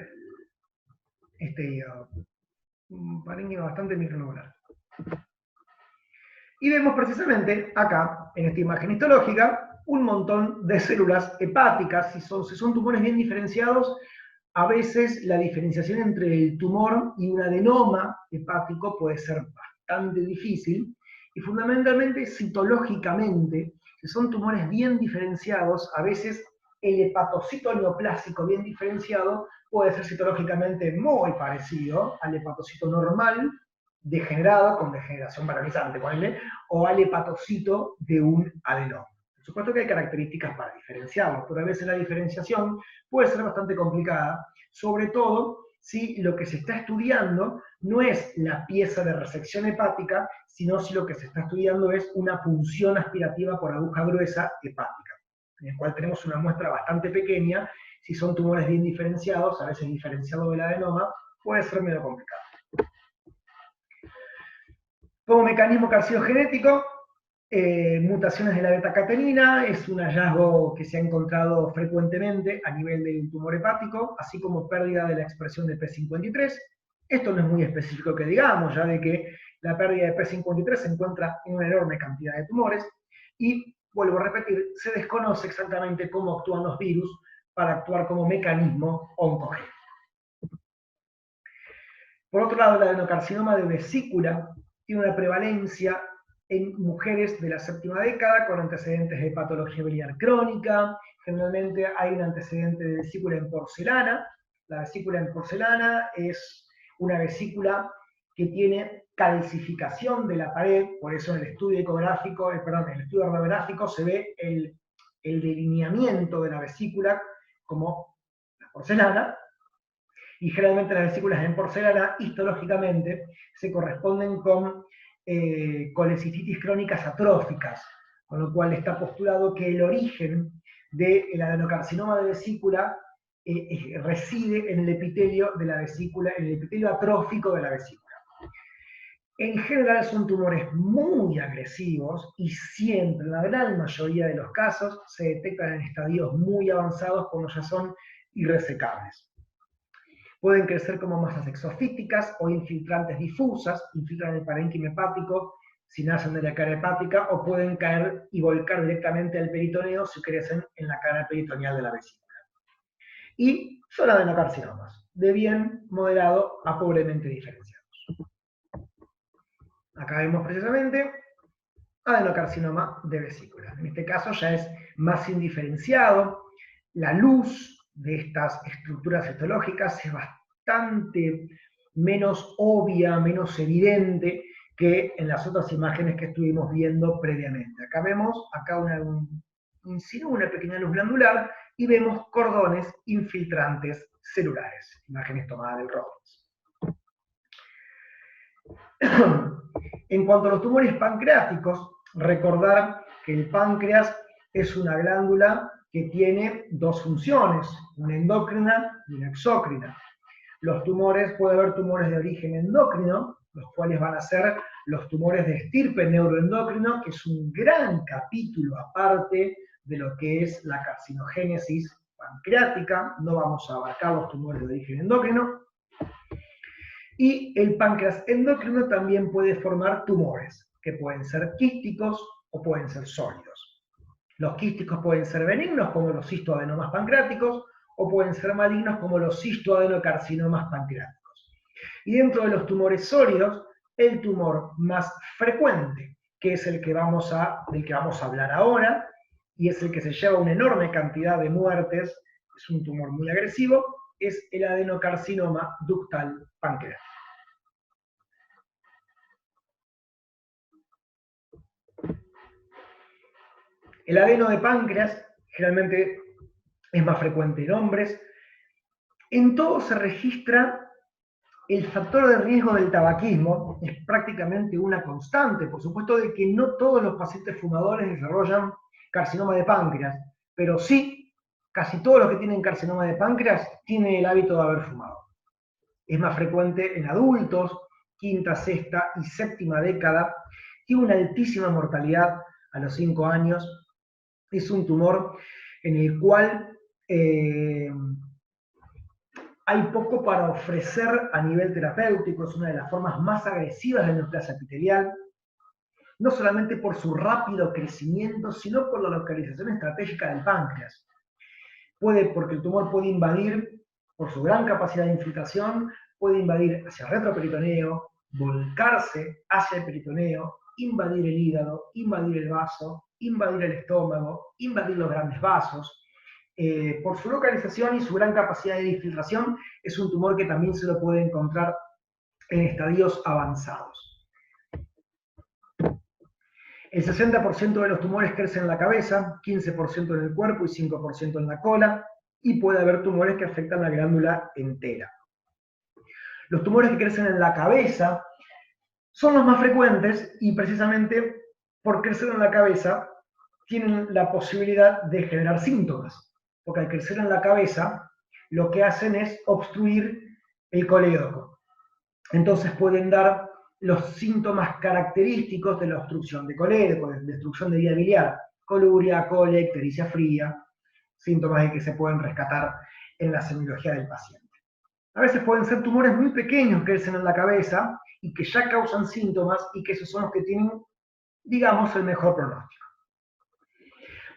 un parénquima bastante micronodular. Y vemos precisamente acá, en esta imagen histológica, un montón de células hepáticas. Si son tumores bien diferenciados, a veces la diferenciación entre el tumor y un adenoma hepático puede ser bastante difícil, y fundamentalmente citológicamente, si son tumores bien diferenciados, a veces el hepatocito neoplásico bien diferenciado puede ser citológicamente muy parecido al hepatocito normal, degenerado con degeneración paralizante, o al hepatocito de un adenoma. Por supuesto que hay características para diferenciarlos, pero a veces la diferenciación puede ser bastante complicada, sobre todo si lo que se está estudiando no es la pieza de resección hepática, sino si lo que se está estudiando es una punción aspirativa por aguja gruesa hepática, en el cual tenemos una muestra bastante pequeña. Si son tumores bien diferenciados, a veces diferenciado del adenoma, puede ser medio complicado. Como mecanismo carcinogenético, mutaciones de la beta-catenina es un hallazgo que se ha encontrado frecuentemente a nivel del tumor hepático, así como pérdida de la expresión de P53. Esto no es muy específico que digamos, ya de que la pérdida de P53 se encuentra en una enorme cantidad de tumores, y, vuelvo a repetir, se desconoce exactamente cómo actúan los virus para actuar como mecanismo oncogénico. Por otro lado, el adenocarcinoma de vesícula tiene una prevalencia en mujeres de la séptima década con antecedentes de patología biliar crónica. Generalmente hay un antecedente de vesícula en porcelana. La vesícula en porcelana es una vesícula que tiene calcificación de la pared, por eso en el estudio ecográfico, en el estudio radiográfico se ve el delineamiento de la vesícula como la porcelana, y generalmente las vesículas en porcelana histológicamente se corresponden con colecistitis crónicas atróficas, con lo cual está postulado que el origen del adenocarcinoma de vesícula reside en el epitelio de la vesícula, en el epitelio atrófico de la vesícula. En general son tumores muy agresivos y siempre, en la gran mayoría de los casos, se detectan en estadios muy avanzados cuando ya son irresecables. Pueden crecer como masas exofíticas o infiltrantes difusas, infiltran el parénquima hepático si nacen de la cara hepática, o pueden caer y volcar directamente al peritoneo si crecen en la cara peritoneal de la vesícula. Y son adenocarcinomas, de bien moderado a pobremente diferenciados. Acá vemos precisamente adenocarcinoma de vesícula. En este caso ya es más indiferenciado, la luz de estas estructuras histológicas es bastante menos obvia, menos evidente que en las otras imágenes que estuvimos viendo previamente. Acá vemos una pequeña luz glandular y vemos cordones infiltrantes celulares, imágenes tomadas del Robbins. En cuanto a los tumores pancreáticos, recordar que el páncreas es una glándula que tiene dos funciones, una endocrina y una exócrina. Los tumores, puede haber tumores de origen endocrino, los cuales van a ser los tumores de estirpe neuroendocrino, que es un gran capítulo aparte de lo que es la carcinogénesis pancreática. No vamos a abarcar los tumores de origen endocrino. Y el páncreas endocrino también puede formar tumores, que pueden ser quísticos o pueden ser sólidos. Los quísticos pueden ser benignos, como los cistoadenomas pancreáticos, o pueden ser malignos, como los cistoadenocarcinomas pancreáticos. Y dentro de los tumores sólidos, el tumor más frecuente, que es del que vamos a hablar ahora, y es el que se lleva una enorme cantidad de muertes, es un tumor muy agresivo, es el adenocarcinoma ductal pancreático. El adeno de páncreas generalmente es más frecuente en hombres. En todo se registra el factor de riesgo del tabaquismo, es prácticamente una constante, por supuesto de que no todos los pacientes fumadores desarrollan carcinoma de páncreas, pero sí, casi todos los que tienen carcinoma de páncreas tienen el hábito de haber fumado. Es más frecuente en adultos, quinta, sexta y séptima década, tiene una altísima mortalidad a los 5 años, es un tumor en el cual hay poco para ofrecer a nivel terapéutico, es una de las formas más agresivas de neoplasia epitelial, no solamente por su rápido crecimiento, sino por la localización estratégica del páncreas. Porque el tumor puede invadir, por su gran capacidad de infiltración, puede invadir hacia el retroperitoneo, volcarse hacia el peritoneo, invadir el hígado, invadir el vaso, invadir el estómago, invadir los grandes vasos. Por su localización y su gran capacidad de infiltración, es un tumor que también se lo puede encontrar en estadios avanzados. El 60% de los tumores crecen en la cabeza, 15% en el cuerpo y 5% en la cola, y puede haber tumores que afectan la glándula entera. Los tumores que crecen en la cabeza son los más frecuentes y precisamente por crecer en la cabeza tienen la posibilidad de generar síntomas, porque al crecer en la cabeza lo que hacen es obstruir el colédoco. Entonces pueden dar los síntomas característicos de la obstrucción de colédoco, de destrucción de vía biliar, coluria, cólica, ictericia fría, síntomas que se pueden rescatar en la semiología del paciente. A veces pueden ser tumores muy pequeños que crecen en la cabeza y que ya causan síntomas y que esos son los que tienen, digamos, el mejor pronóstico.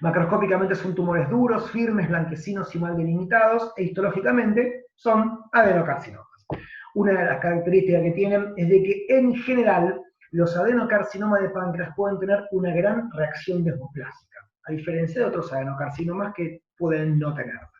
Macroscópicamente son tumores duros, firmes, blanquecinos y mal delimitados, e histológicamente son adenocarcinomas. Una de las características que tienen es de que en general los adenocarcinomas de páncreas pueden tener una gran reacción desmoplásica, a diferencia de otros adenocarcinomas que pueden no tenerla.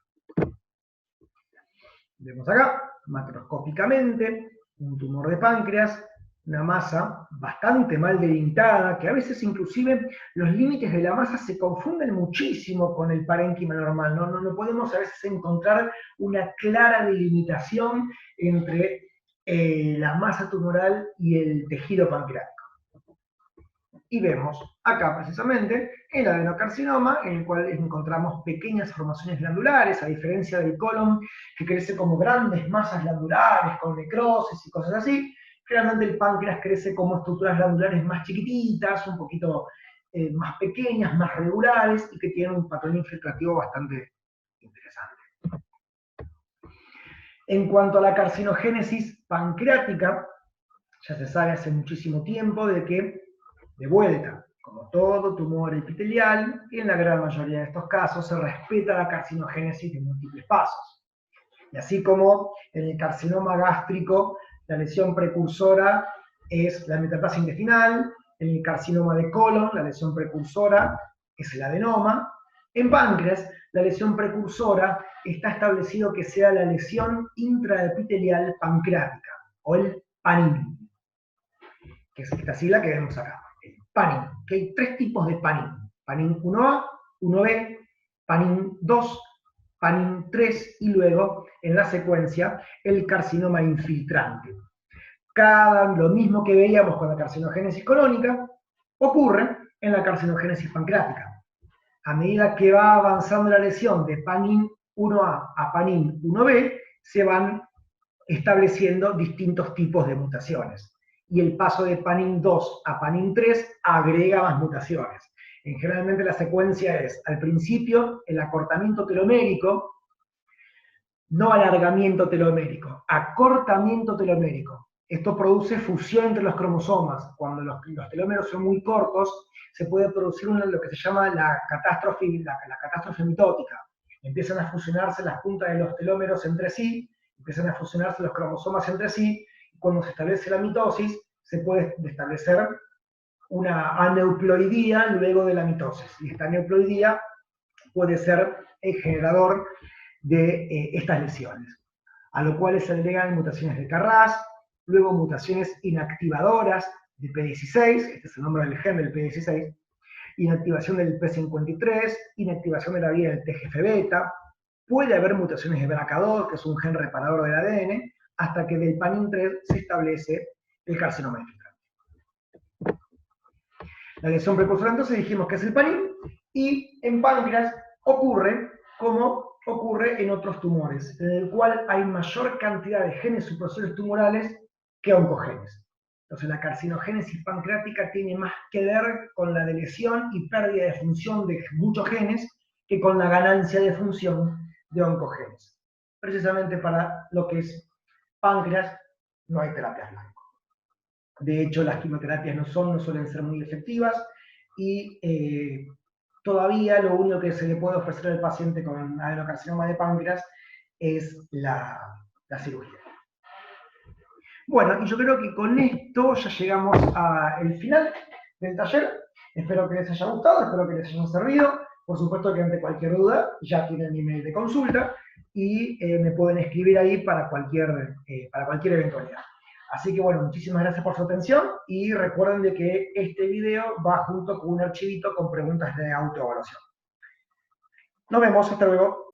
Vemos acá, macroscópicamente, un tumor de páncreas, una masa bastante mal delimitada, que a veces inclusive los límites de la masa se confunden muchísimo con el parénquima normal. No podemos a veces encontrar una clara delimitación entre la masa tumoral y el tejido pancreático. Y vemos acá precisamente el adenocarcinoma, en el cual encontramos pequeñas formaciones glandulares, a diferencia del colon, que crece como grandes masas glandulares, con necrosis y cosas así. Generalmente el páncreas crece como estructuras glandulares más chiquititas, un poquito más pequeñas, más regulares, y que tienen un patrón infiltrativo bastante interesante. En cuanto a la carcinogénesis pancreática, ya se sabe hace muchísimo tiempo de que, de vuelta, como todo tumor epitelial, y en la gran mayoría de estos casos se respeta la carcinogénesis de múltiples pasos. Y así como en el carcinoma gástrico, la lesión precursora es la metaplasia intestinal, en el carcinoma de colon, la lesión precursora es el adenoma. En páncreas, la lesión precursora está establecido que sea la lesión intraepitelial pancreática, o el PANIN, que es esta sigla que vemos acá. PANIN, que hay tres tipos de PANIN. PANIN 1A, 1B, PANIN 2, PANIN 3 y luego, en la secuencia, el carcinoma infiltrante. Lo mismo que veíamos con la carcinogénesis colónica, ocurre en la carcinogénesis pancreática. A medida que va avanzando la lesión de PANIN 1A a PANIN 1B, se van estableciendo distintos tipos de mutaciones. Y el paso de PANIN 2 a PANIN 3 agrega más mutaciones. Generalmente la secuencia es, al principio, el acortamiento telomérico, no alargamiento telomérico, acortamiento telomérico. Esto produce fusión entre los cromosomas. Cuando los telómeros son muy cortos, se puede producir lo que se llama la catástrofe mitótica. Empiezan a fusionarse las puntas de los telómeros entre sí, empiezan a fusionarse los cromosomas entre sí. Cuando se establece la mitosis, se puede establecer una aneuploidía luego de la mitosis. Y esta aneuploidía puede ser el generador de estas lesiones, a lo cual se agregan mutaciones de Carras, luego mutaciones inactivadoras de P16, este es el nombre del gen del P16, inactivación del P53, inactivación de la vía del TGF-beta, puede haber mutaciones de BRCA2, que es un gen reparador del ADN, hasta que del PANIN 3 se establece el carcinoma infiltrante. La lesión precursora entonces dijimos que es el PANIN, y en páncreas ocurre como ocurre en otros tumores, en el cual hay mayor cantidad de genes supresores tumorales que oncogenes. Entonces la carcinogénesis pancreática tiene más que ver con la lesión y pérdida de función de muchos genes que con la ganancia de función de oncogenes. Precisamente para lo que es páncreas no hay terapias blanco. De hecho, las quimioterapias no suelen ser muy efectivas y todavía lo único que se le puede ofrecer al paciente con adenocarcinoma de páncreas es la cirugía. Bueno, y yo creo que con esto ya llegamos al final del taller. Espero que les haya gustado, espero que les haya servido. Por supuesto que ante cualquier duda ya tienen mi mail de consulta y me pueden escribir ahí para cualquier eventualidad. Así que bueno, muchísimas gracias por su atención y recuerden de que este video va junto con un archivito con preguntas de autoevaluación. Nos vemos, hasta luego.